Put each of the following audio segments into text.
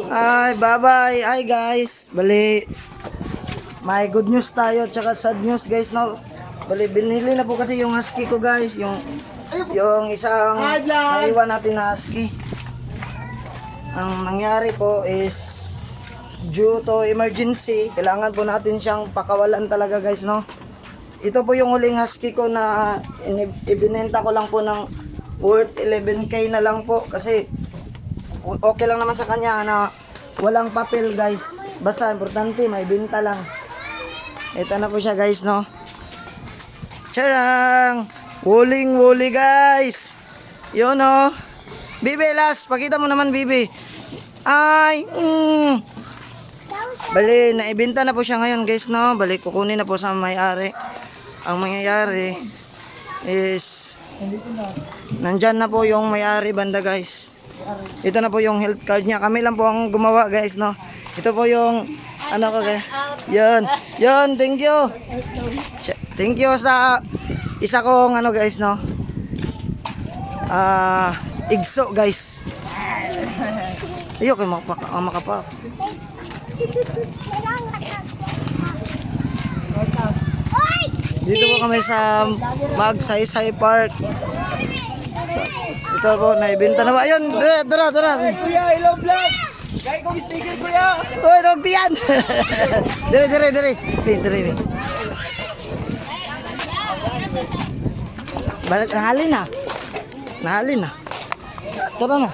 Ay, bye-bye. Hi guys. Bali, may good news tayo tsaka sad news guys no. Bali, binili na po kasi yung husky ko guys, yung isang naiwan natin na husky. Ang nangyari po is due to emergency, kailangan po natin siyang pakawalan talaga guys no. Ito po yung huling husky ko na ibinenta ko lang po ng worth 11k na lang po kasi okay lang naman sa kanya na walang papel guys. Basta importante may benta lang. Ito na po siya guys no. Charang! Wuling wuli guys! Yun o. Bibi last, pakita mo naman Bibi. Ay! Bali, naibenta na po siya ngayon guys no. Bali, kukunin na po sa may-ari. Ang mangyayari is nandyan na po yung may-ari banda guys. Ito na po yung health card niya. Kami lang po ang gumawa guys no. Ito po yung ano ko guys. Yun, thank you. Thank you sa isa kong ano guys no. Igso guys. Ayoko makapa. Dito po kami sa Magsaysay Park. Ito po, naibenta na ba? Ayun, dara. Kuya, hello vlog! Kaya ko mistaken kuya! Uy, dog diyan! Dire. Balik, nahalin na. Tara na.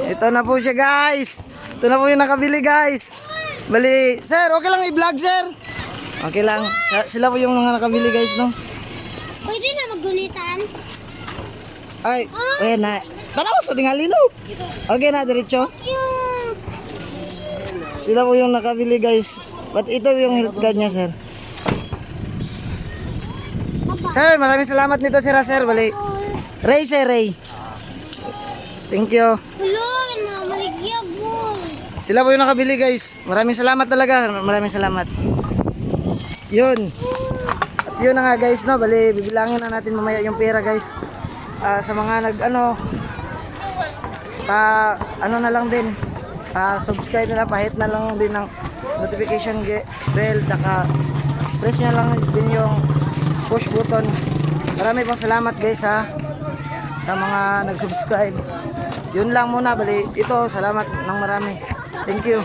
Ito na po siya guys. Ito na po yung nakabili guys. Bali, sir, okay lang i-vlog sir? Okay lang. Sila po yung mga nakabili guys no? Pwede na maggunitan. Ay, ayan na. Tanaw sa tingali no? Okay na, diretso? Yung... Sila po yung nakabili guys. But ito yung health card niya sir. Sir, maraming salamat nito sir. Bali. Ray sir, Ray. Thank you. Hulong, maligyag mo. Sila po yung nakabili guys. Maraming salamat talaga. Maraming salamat. Yun. At yun na nga guys no. Bali, bibilangin na natin mamaya yung pera guys. Sa mga ano na lang din. Subscribe na lang. Pahit na lang din ng notification bell. Saka press nyo lang din yung push button. Marami pong salamat guys sa mga nag-subscribe. Yun lang muna. Bali, ito salamat ng marami. Thank you.